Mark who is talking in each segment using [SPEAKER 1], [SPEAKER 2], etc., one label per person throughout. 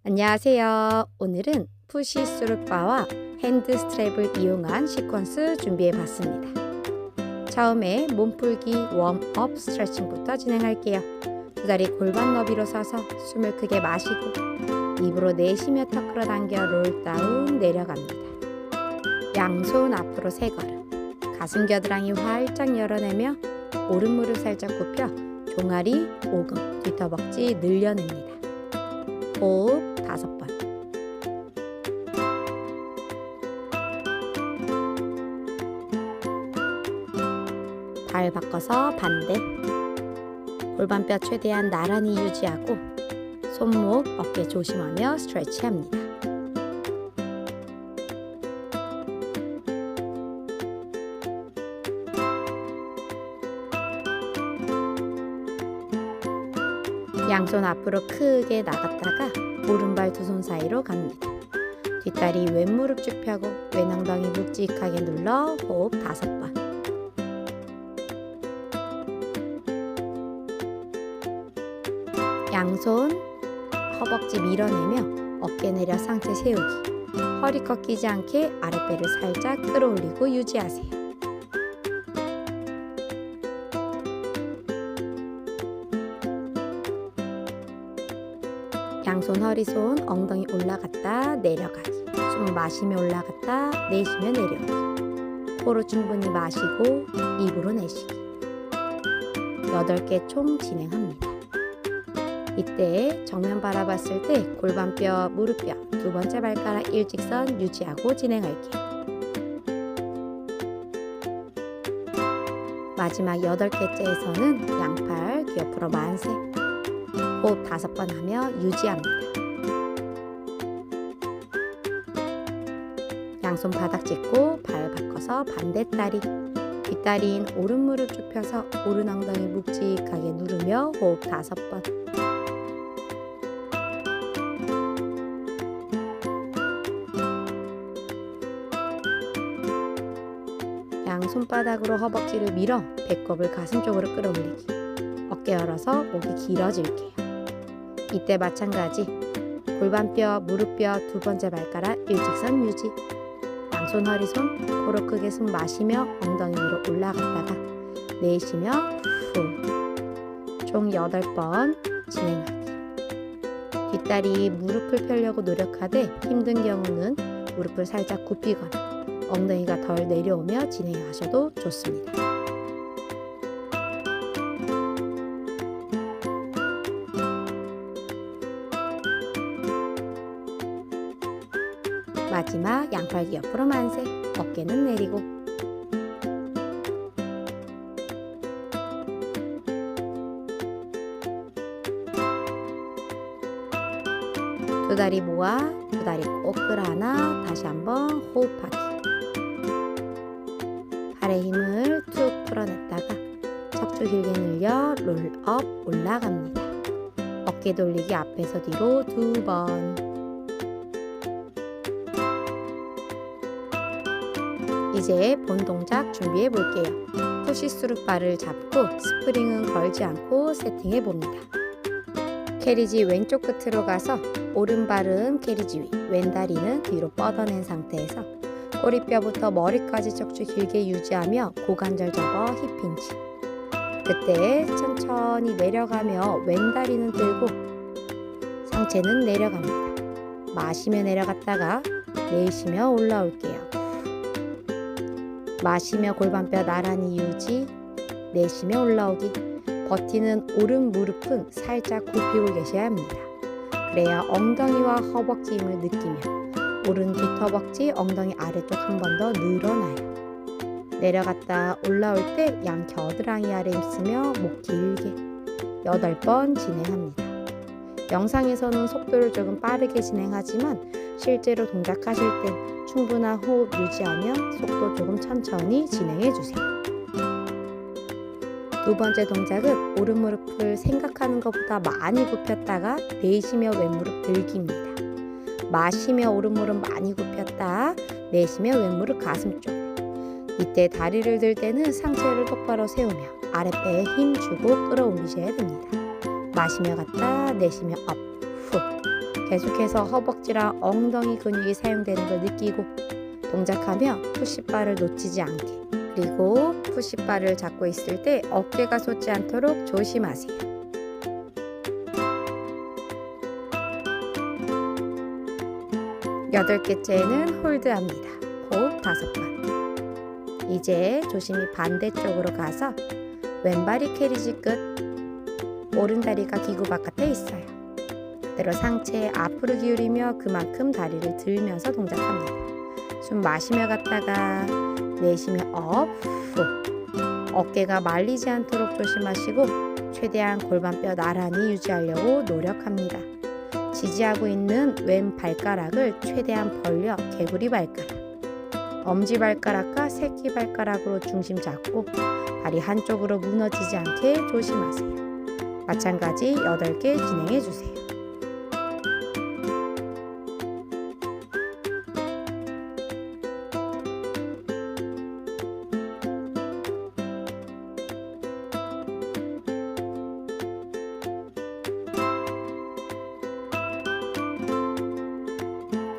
[SPEAKER 1] 안녕하세요. 오늘은 푸시 수르바와 핸드 스트랩을 이용한 시퀀스 준비해 봤습니다. 처음에 몸풀기 웜업 스트레칭부터 진행할게요. 두 다리 골반 너비로 서서 숨을 크게 마시고 입으로 내쉬며 턱 끌어당겨 롤다운 내려갑니다. 양손 앞으로 3걸음, 가슴 겨드랑이 활짝 열어내며 오른 무릎 살짝 굽혀 종아리, 오금, 뒤터벅지 늘려냅니다. 호흡 5번. 발 바꿔서 반대. 골반뼈 최대한 나란히 유지하고 손목, 어깨 조심하며 스트레치합니다. 양손 앞으로 크게 나갔다가 오른발 두 손 사이로 갑니다. 뒷다리 왼무릎 쭉 펴고 왼엉덩이 묵직하게 눌러 호흡 5번. 양손 허벅지 밀어내며 어깨 내려 상체 세우기. 허리 꺾이지 않게 아랫배를 살짝 끌어올리고 유지하세요. 양손 허리손 엉덩이 올라갔다 내려가기. 숨 마시며 올라갔다 내쉬며 내려오기. 코로 충분히 마시고 입으로 내쉬기. 8개 총 진행합니다. 이때 정면 바라봤을 때 골반뼈, 무릎뼈, 두 번째 발가락 일직선 유지하고 진행할게요. 마지막 8개째에서는 양팔 귀 옆으로 만세. 호흡 5번 하며 유지합니다. 양손 바닥 짚고 발 바꿔서 반대 다리. 뒷다리인 오른 무릎 쭉 펴서 오른 엉덩이 묵직하게 누르며 호흡 5번. 양손바닥으로 허벅지를 밀어 배꼽을 가슴 쪽으로 끌어올리기. 어깨 열어서 목이 길어질게요. 이때 마찬가지 골반뼈, 무릎뼈, 두 번째 발가락 일직선 유지. 양손 허리손 코로 크게 숨 마시며 엉덩이 위로 올라갔다가 내쉬며 후. 총 8번 진행하기. 뒷다리 무릎을 펴려고 노력하되 힘든 경우는 무릎을 살짝 굽히거나 엉덩이가 덜 내려오며 진행하셔도 좋습니다. 마지막 양팔 귀 옆으로 만세. 어깨는 내리고. 두 다리 모아 두 다리 꼭 끌어안아 다시 한번 호흡하기. 발의 힘을 툭 풀어냈다가 척추 길게 늘려 롤업 올라갑니다. 어깨 돌리기 앞에서 뒤로 2번. 이제 본 동작 준비해 볼게요. 푸시 수르바를 잡고 스프링은 걸지 않고 세팅해 봅니다. 캐리지 왼쪽 끝으로 가서 오른발은 캐리지 위, 왼다리는 뒤로 뻗어낸 상태에서 꼬리뼈부터 머리까지 척추 길게 유지하며 고관절 접어 힙힌치. 그때 천천히 내려가며 왼다리는 들고 상체는 내려갑니다. 마시며 내려갔다가 내쉬며 올라올게요. 마시며 골반뼈 나란히 유지, 내쉬며 올라오기. 버티는 오른 무릎은 살짝 굽히고 계셔야 합니다. 그래야 엉덩이와 허벅지 힘을 느끼며 오른 뒤터벅지, 엉덩이 아래쪽 한 번 더 늘어나요. 내려갔다 올라올 때 양 겨드랑이 아래 힘쓰며 목 길게 8번 진행합니다. 영상에서는 속도를 조금 빠르게 진행하지만 실제로 동작하실 땐 충분한 호흡 유지하며 속도 조금 천천히 진행해주세요. 두 번째 동작은 오른 무릎을 생각하는 것보다 많이 굽혔다가 내쉬며 왼무릎 들기입니다. 마시며 오른 무릎 많이 굽혔다 내쉬며 왼무릎 가슴 쪽. 이때 다리를 들 때는 상체를 똑바로 세우며 아랫배에 힘 주고 끌어올리셔야 됩니다. 마시며 갔다 내쉬며 업, 후. 계속해서 허벅지랑 엉덩이 근육이 사용되는 걸 느끼고 동작하며 푸시바를 놓치지 않게, 그리고 푸시바를 잡고 있을 때 어깨가 솟지 않도록 조심하세요. 여덟 개째는 홀드합니다. 호흡 5번. 이제 조심히 반대쪽으로 가서 왼발이 캐리지 끝, 오른다리가 기구 바깥에 있어요. 그대로 상체 앞으로 기울이며 그만큼 다리를 들면서 동작합니다. 숨 마시며 갔다가 내쉬며 업, 후. 어깨가 말리지 않도록 조심하시고 최대한 골반뼈 나란히 유지하려고 노력합니다. 지지하고 있는 왼 발가락을 최대한 벌려 개구리 발가락, 엄지발가락과 새끼발가락으로 중심 잡고 발이 한쪽으로 무너지지 않게 조심하세요. 마찬가지 8개 진행해 주세요.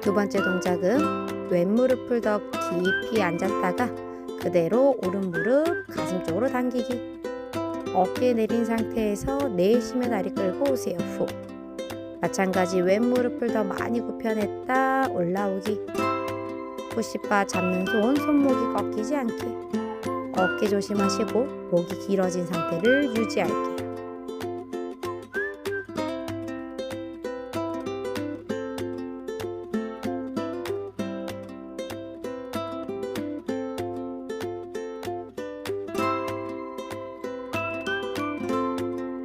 [SPEAKER 1] 두 번째 동작은 왼 무릎을 더 깊이 앉았다가 그대로 오른 무릎 가슴 쪽으로 당기기. 어깨 내린 상태에서 내쉬며 다리 끌고 오세요. 후. 마찬가지 왼 무릎을 더 많이 굽혀냈다 올라오기. 푸시바 잡는 손목이 꺾이지 않게. 어깨 조심하시고 목이 길어진 상태를 유지할게요.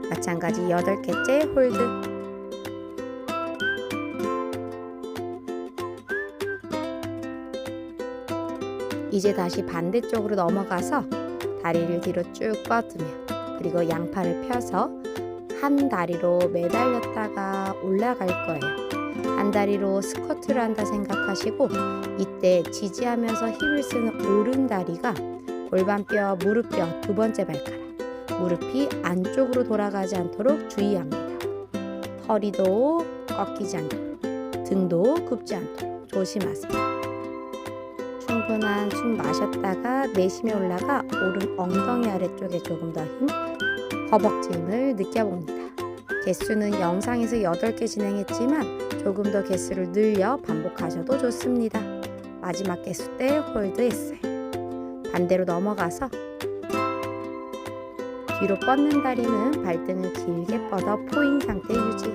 [SPEAKER 1] 마찬가지 8개째 홀드. 이제 다시 반대쪽으로 넘어가서 다리를 뒤로 쭉 뻗으며, 그리고 양팔을 펴서 한 다리로 매달렸다가 올라갈 거예요. 한 다리로 스쿼트를 한다 생각하시고 이때 지지하면서 힘을 쓰는 오른 다리가 골반뼈, 무릎뼈 두 번째 발가락, 무릎이 안쪽으로 돌아가지 않도록 주의합니다. 허리도 꺾이지 않도록, 등도 굽지 않도록 조심하세요. 충분한 숨 마셨다가 내쉬며 올라가 오른 엉덩이 아래쪽에 조금 더 힘, 허벅지 힘을 느껴봅니다. 개수는 영상에서 8개 진행했지만 조금 더 개수를 늘려 반복하셔도 좋습니다. 마지막 개수 때 홀드했어요. 반대로 넘어가서 뒤로 뻗는 다리는 발등을 길게 뻗어 포인 상태 유지.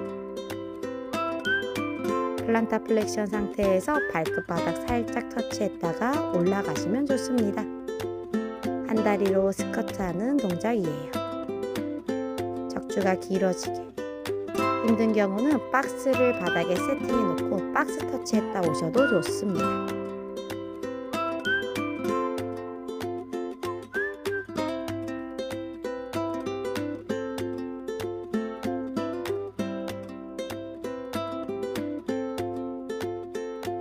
[SPEAKER 1] 플란타 플렉션 상태에서 발끝바닥 살짝 터치했다가 올라가시면 좋습니다. 한 다리로 스쿼트하는 동작이에요. 척추가 길어지게. 힘든 경우는 박스를 바닥에 세팅해 놓고 박스 터치했다 오셔도 좋습니다.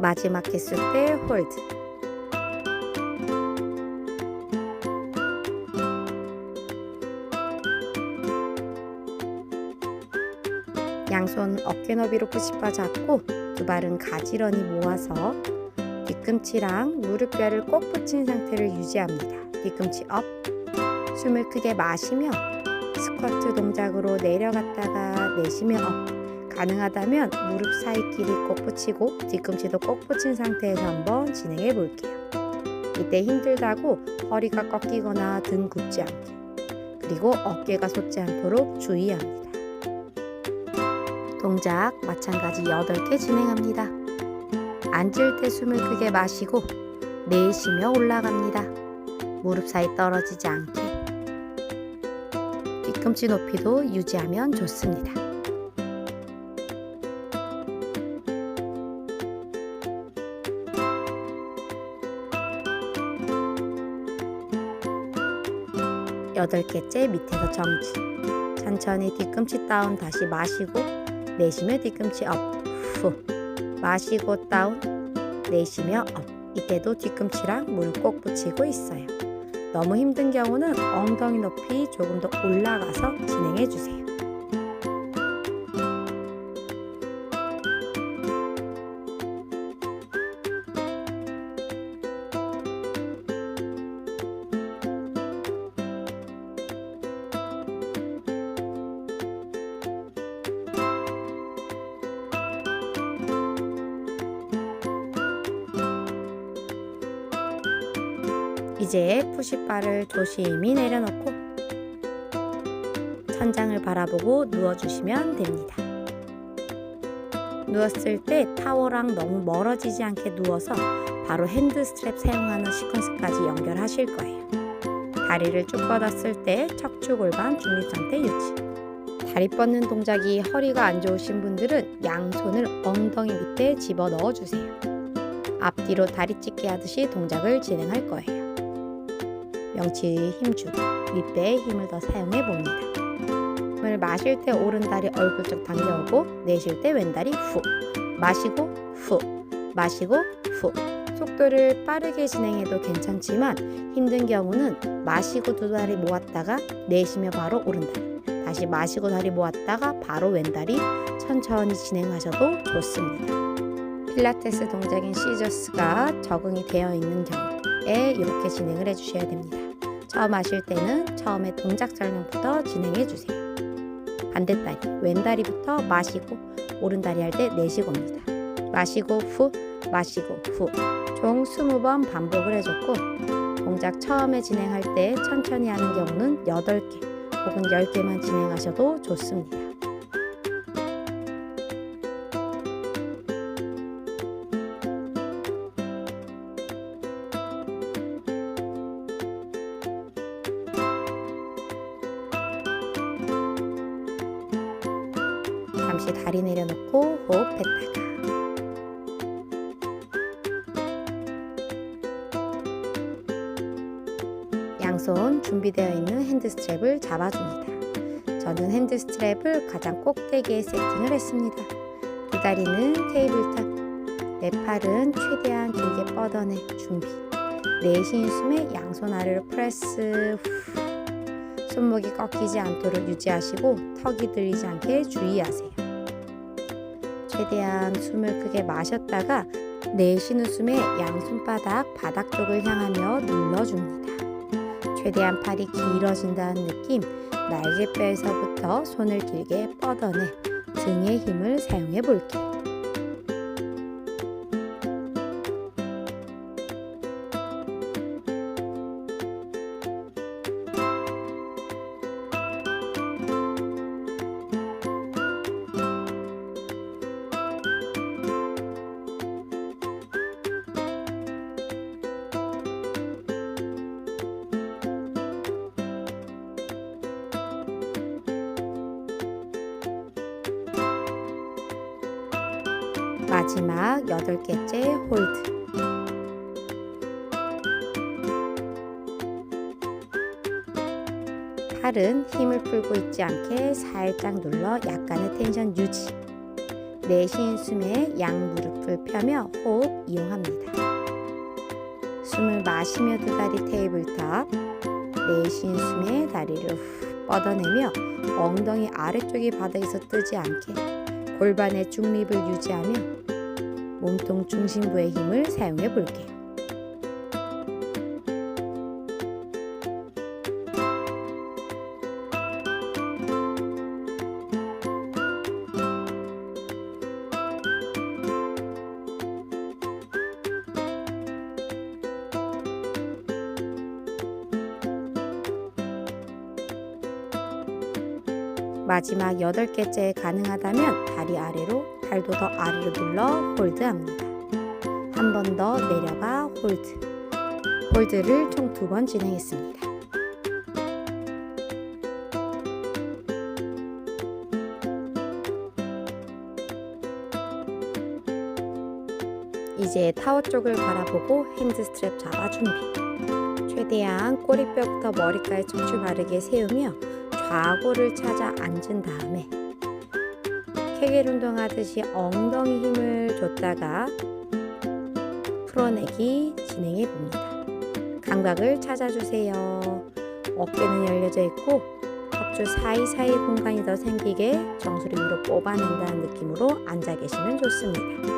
[SPEAKER 1] 마지막 개수 때 홀드. 양손 어깨 너비로 푸시바 잡고 두 발은 가지런히 모아서 뒤꿈치랑 무릎뼈를 꼭 붙인 상태를 유지합니다. 뒤꿈치 업. 숨을 크게 마시며 스쿼트 동작으로 내려갔다가 내쉬며 업. 가능하다면 무릎 사이끼리 꼭 붙이고 뒤꿈치도 꼭 붙인 상태에서 한번 진행해 볼게요. 이때 힘들다고 허리가 꺾이거나 등 굽지 않게, 그리고 어깨가 솟지 않도록 주의합니다. 동작 마찬가지 8개 진행합니다. 앉을 때 숨을 크게 마시고 내쉬며 올라갑니다. 무릎 사이 떨어지지 않게. 뒤꿈치 높이도 유지하면 좋습니다. 여덟 개째 밑에서 정지. 천천히 뒤꿈치 다운 다시 마시고 내쉬며 뒤꿈치 업. 후. 마시고 다운 내쉬며 업. 이때도 뒤꿈치랑 무릎 꼭 붙이고 있어요. 너무 힘든 경우는 엉덩이 높이 조금 더 올라가서 진행해 주세요. 이제 푸시바를 조심히 내려놓고 천장을 바라보고 누워주시면 됩니다. 누웠을 때 타워랑 너무 멀어지지 않게 누워서 바로 핸드 스트랩 사용하는 시퀀스까지 연결하실 거예요. 다리를 쭉 뻗었을 때 척추 골반 중립 상태 유지. 다리 뻗는 동작이 허리가 안 좋으신 분들은 양손을 엉덩이 밑에 집어 넣어 주세요. 앞뒤로 다리 찢기 하듯이 동작을 진행할 거예요. 명치에 힘주고 윗배에 힘을 더 사용해 봅니다. 숨을 마실 때 오른다리 얼굴 쪽 당겨오고 내쉴 때 왼다리 후. 마시고 후. 마시고 후. 속도를 빠르게 진행해도 괜찮지만 힘든 경우는 마시고 두 다리 모았다가 내쉬며 바로 오른다리, 다시 마시고 다리 모았다가 바로 왼다리 천천히 진행하셔도 좋습니다. 필라테스 동작인 시저스가 적응이 되어 있는 경우에 이렇게 진행을 해주셔야 됩니다. 처음 하실 때는 처음에 동작 설명부터 진행해 주세요. 반대다리, 왼다리부터 마시고 오른다리 할 때 내쉬고입니다. 마시고 후, 마시고 후. 총 20번 반복을 해줬고 동작 처음에 진행할 때 천천히 하는 경우는 8개 혹은 10개만 진행하셔도 좋습니다. 잠시 다리 내려놓고 호흡했다가 양손 준비되어 있는 핸드 스트랩을 잡아줍니다. 저는 핸드 스트랩을 가장 꼭대기에 세팅을 했습니다. 두 다리는 테이블 탑, 내 팔은 최대한 길게 뻗어내 준비. 내쉬는 숨에 양손 아래로 프레스 후. 손목이 꺾이지 않도록 유지하시고 턱이 들리지 않게 주의하세요. 최대한 숨을 크게 마셨다가 내쉬는 숨에 양손바닥 바닥 쪽을 향하며 눌러줍니다. 최대한 팔이 길어진다는 느낌, 날개뼈에서부터 손을 길게 뻗어내 등의 힘을 사용해 볼게요. 마지막 8개째 홀드. 팔은 힘을 풀고 있지 않게 살짝 눌러 약간의 텐션 유지. 내쉬는 숨에 양 무릎을 펴며 호흡 이용합니다. 숨을 마시며 두 다리 테이블탑, 내쉬는 숨에 다리를 후 뻗어내며 엉덩이 아래쪽이 바닥에서 뜨지 않게 골반의 중립을 유지하며 몸통 중심부의 힘을 사용해 볼게요. 마지막 8개째 가능하다면 다리 아래로 팔도 더 아래로 눌러 홀드합니다. 한 번 더 내려가 홀드. 홀드를 총 2번 진행했습니다. 이제 타워 쪽을 바라보고 핸드 스트랩 잡아 준비. 최대한 꼬리뼈부터 머리까지 척추 바르게 세우며 좌골을 찾아 앉은 다음에 케겔 운동하듯이 엉덩이 힘을 줬다가 풀어내기 진행해 봅니다. 감각을 찾아주세요. 어깨는 열려져 있고 척추 사이사이 공간이 더 생기게 정수리 위로 뽑아낸다는 느낌으로 앉아 계시면 좋습니다.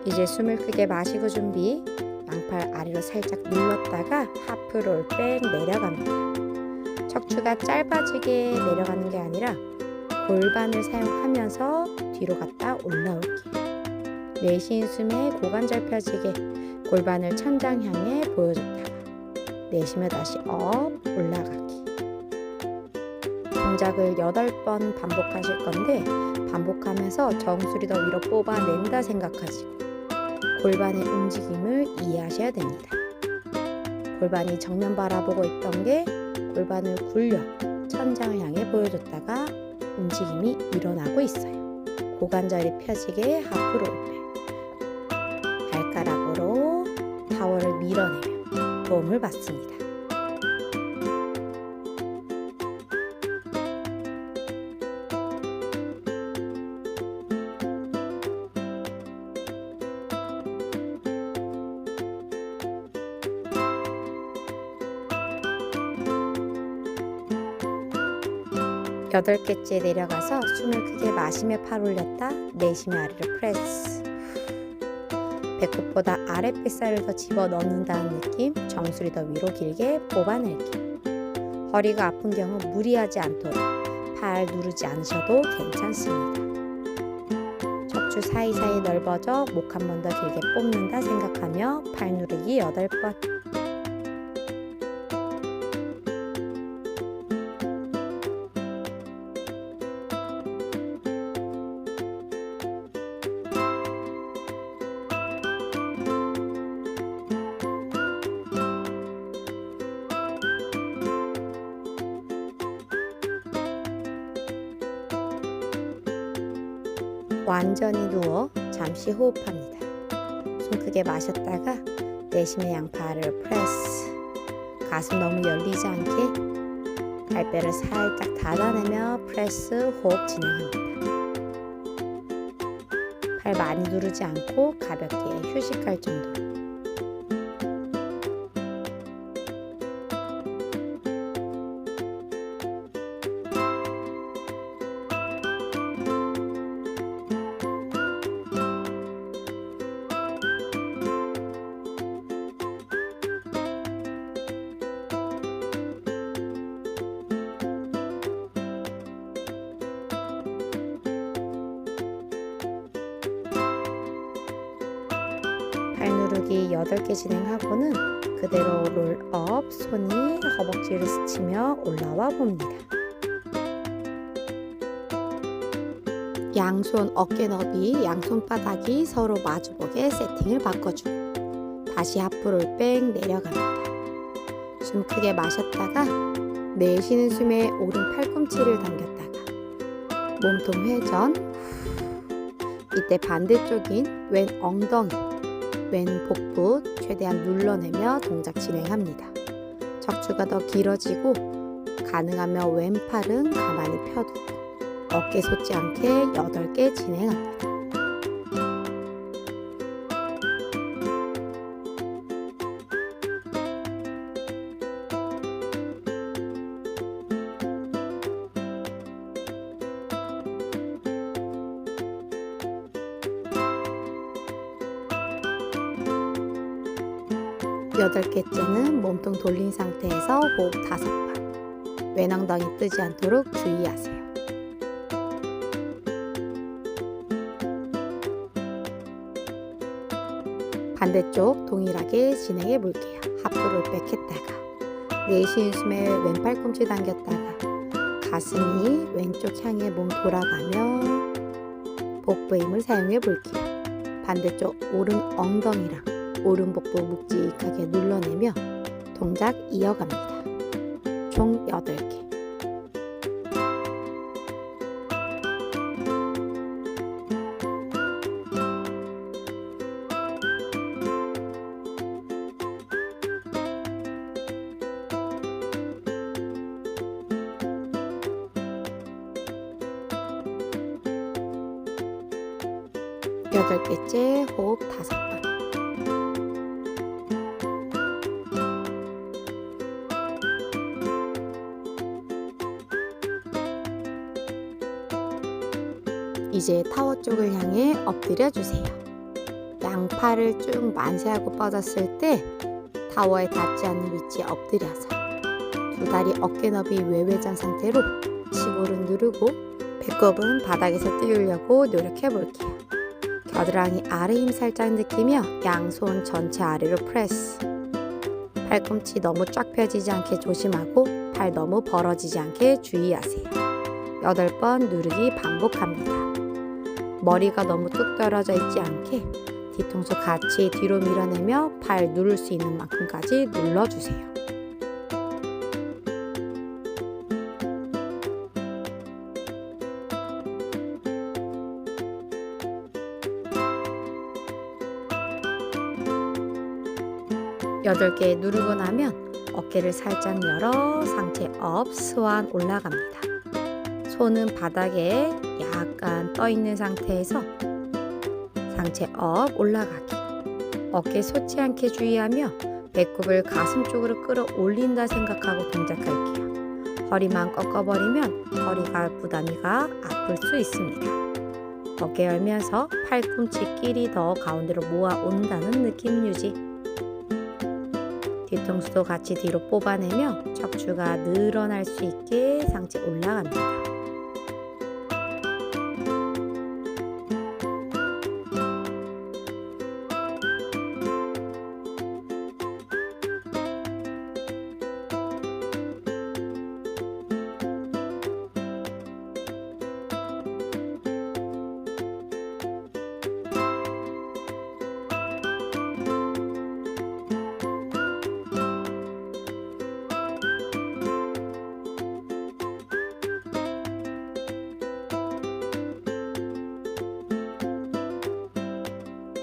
[SPEAKER 1] 이제 숨을 크게 마시고 준비. 양팔 아래로 살짝 눌렀다가 하프 롤백 내려갑니다. 척추가 짧아지게 내려가는 게 아니라 골반을 사용하면서 뒤로 갔다 올라올기. 내쉬는 숨에 고관절 펴지게 골반을 천장 향해 보여줬다가 내쉬며 다시 업 올라가기. 동작을 8번 반복하실 건데 반복하면서 정수리 더 위로 뽑아낸다 생각하시고 골반의 움직임을 이해하셔야 됩니다. 골반이 정면 바라보고 있던 게 골반을 굴려 천장을 향해 보여줬다가 움직임이 일어나고 있어요. 고관절이 펴지게 하프 롤백. 발가락으로 타워를 밀어내며 도움을 받습니다. 여덟 개째 내려가서 숨을 크게 마시며 팔 올렸다 내쉬며 아래로 프레스. 배꼽보다 아랫뱃살을 더 집어넣는다는 느낌. 정수리 더 위로 길게 뽑아낼기. 허리가 아픈 경우 무리하지 않도록 팔 누르지 않으셔도 괜찮습니다. 척추 사이사이 넓어져 목 한 번 더 길게 뽑는다 생각하며 팔 누르기 8번. 완전히 누워 잠시 호흡합니다. 숨 크게 마셨다가 내쉬며 양팔을 프레스. 가슴 너무 열리지 않게 발뼈를 살짝 닫아내며 프레스 호흡 진행합니다. 팔 많이 누르지 않고 가볍게 휴식할 정도로. 팔 누르기 8개 진행하고는 그대로 롤업, 손이 허벅지를 스치며 올라와 봅니다. 양손 어깨 너비, 양손바닥이 서로 마주보게 세팅을 바꿔주고 다시 앞으로 뺑 내려갑니다. 숨 크게 마셨다가 내쉬는 숨에 오른 팔꿈치를 당겼다가 몸통 회전. 이때 반대쪽인 왼 엉덩이, 왼 복부 최대한 눌러내며 동작 진행합니다. 척추가 더 길어지고 가능하면 왼팔은 가만히 펴두고 어깨 솟지 않게 8개 진행합니다. 여덟 개째는 몸통 돌린 상태에서 호흡 5번. 왼 엉덩이 뜨지 않도록 주의하세요. 반대쪽 동일하게 진행해 볼게요. 하프를 백했다가 내쉬는 숨에 왼 팔꿈치 당겼다가 가슴이 왼쪽 향해 몸 돌아가며 복부 힘을 사용해 볼게요. 반대쪽 오른 엉덩이랑 오른 복부 묵직하게 눌러내며 동작 이어갑니다. 총 8개. 여덟 개째 호흡 5번. 이제 타워 쪽을 향해 엎드려 주세요. 양팔을 쭉 만세하고 뻗었을 때 타워에 닿지 않는 위치에 엎드려서 두 다리 어깨 너비 외회전 상태로 치골은 누르고 배꼽은 바닥에서 띄우려고 노력해 볼게요. 겨드랑이 아래 힘 살짝 느끼며 양손 전체 아래로 프레스. 팔꿈치 너무 쫙 펴지지 않게 조심하고 팔 너무 벌어지지 않게 주의하세요. 8번 누르기 반복합니다. 머리가 너무 뚝 떨어져 있지 않게 뒤통수 같이 뒤로 밀어내며 팔 누를 수 있는 만큼까지 눌러주세요. 여덟 개 누르고 나면 어깨를 살짝 열어 상체 업, 스완 올라갑니다. 손은 바닥에 약간 떠 있는 상태에서 상체 업 올라가기. 어깨 솟지 않게 주의하며 배꼽을 가슴 쪽으로 끌어올린다 생각하고 동작할게요. 허리만 꺾어버리면 허리가 부담이가 아플 수 있습니다. 어깨 열면서 팔꿈치끼리 더 가운데로 모아온다는 느낌 유지. 뒤통수도 같이 뒤로 뽑아내며 척추가 늘어날 수 있게 상체 올라갑니다.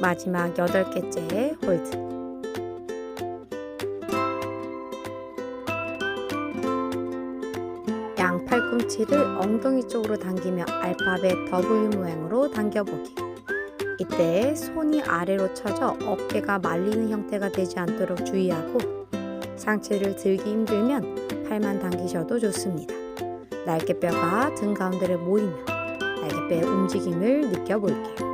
[SPEAKER 1] 마지막 8개째 홀드. 양 팔꿈치를 엉덩이 쪽으로 당기며 알파벳 W 모양으로 당겨보기. 이때 손이 아래로 쳐져 어깨가 말리는 형태가 되지 않도록 주의하고 상체를 들기 힘들면 팔만 당기셔도 좋습니다. 날개뼈가 등 가운데를 모이며 날개뼈의 움직임을 느껴볼게요.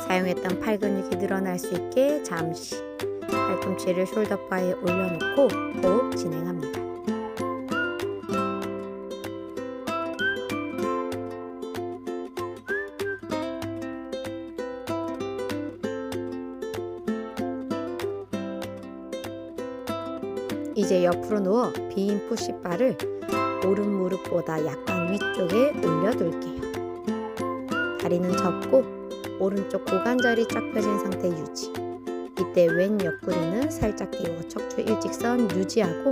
[SPEAKER 1] 사용했던 팔 근육이 늘어날 수 있게 잠시 팔꿈치를 숄더바에 올려놓고 호흡 진행합니다. 이제 옆으로 누워 빈 푸시바를 오른 무릎보다 약간 위쪽에 올려둘게요. 다리는 접고 오른쪽 고관절이 쫙 펴진 상태 유지. 이때 왼 옆구리는 살짝 띄워 척추 일직선 유지하고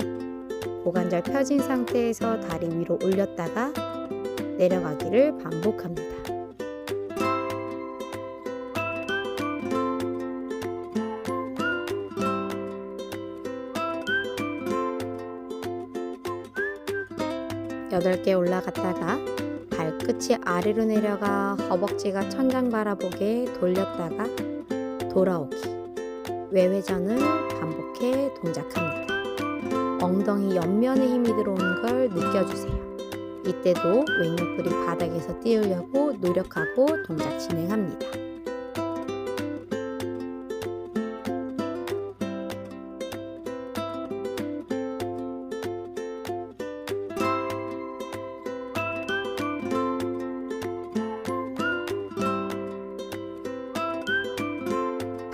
[SPEAKER 1] 고관절 펴진 상태에서 다리 위로 올렸다가 내려가기를 반복합니다. 여덟 개 올라갔다가 발끝이 아래로 내려가 허벅지가 천장 바라보게 돌렸다가 돌아오기. 외회전을 반복해 동작합니다. 엉덩이 옆면에 힘이 들어오는 걸 느껴주세요. 이때도 왼옆구리 바닥에서 띄우려고 노력하고 동작 진행합니다.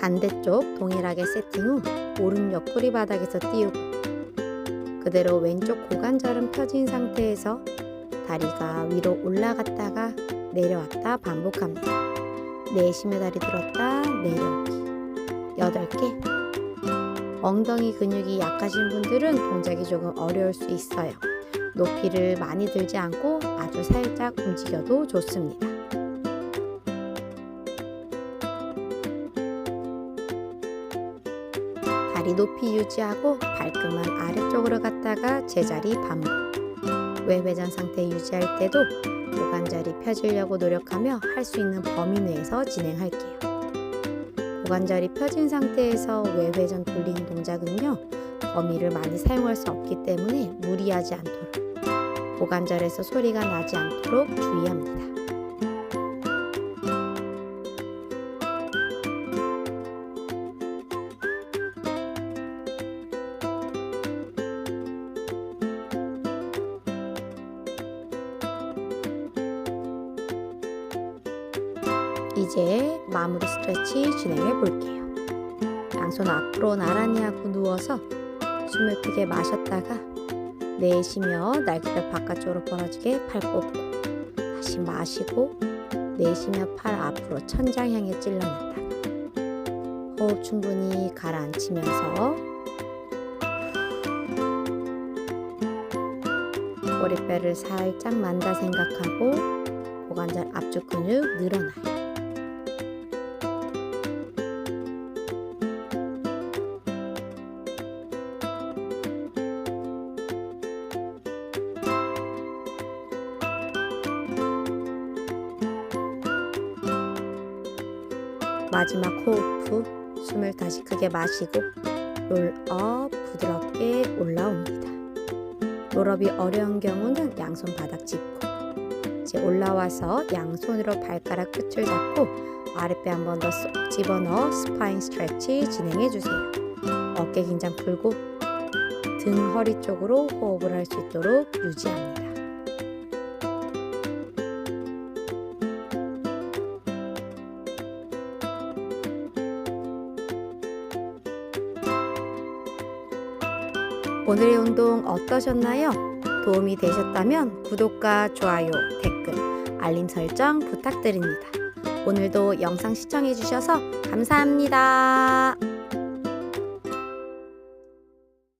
[SPEAKER 1] 반대쪽 동일하게 세팅 후 오른 옆구리 바닥에서 띄우고 그대로 왼쪽 고관절은 펴진 상태에서 다리가 위로 올라갔다가 내려왔다 반복합니다. 내쉬며 다리 들었다 내려오기. 8개. 엉덩이 근육이 약하신 분들은 동작이 조금 어려울 수 있어요. 높이를 많이 들지 않고 아주 살짝 움직여도 좋습니다. 다리 높이 유지하고 발끝만 아래쪽으로 갔다가 제자리 반복. 외회전 상태 유지할 때도 고관절이 펴지려고 노력하며 할 수 있는 범위 내에서 진행할게요. 고관절이 펴진 상태에서 외회전 돌리는 동작은요, 범위를 많이 사용할 수 없기 때문에 무리하지 않도록, 고관절에서 소리가 나지 않도록 주의합니다. 이제 마무리 스트레치 진행해 볼게요. 양손 앞으로 나란히 하고 누워서 숨을 크게 마셨다가 내쉬며 날개뼈 바깥쪽으로 벌어지게 팔 뻗고 다시 마시고 내쉬며 팔 앞으로 천장 향해 찔러냈다가 호흡 충분히 가라앉히면서 꼬리뼈를 살짝 만다 생각하고 고관절 앞쪽 근육 늘어나요. 마지막 호흡 후 숨을 다시 크게 마시고 롤업 부드럽게 올라옵니다. 롤업이 어려운 경우는 양손 바닥 짚고 이제 올라와서 양손으로 발가락 끝을 잡고 아랫배 한 번 더 쏙 집어넣어 스파인 스트레치 진행해주세요. 어깨 긴장 풀고 등 허리 쪽으로 호흡을 할 수 있도록 유지합니다. 오늘의 운동 어떠셨나요? 도움이 되셨다면 구독과 좋아요, 댓글, 알림 설정 부탁드립니다. 오늘도 영상 시청해주셔서 감사합니다.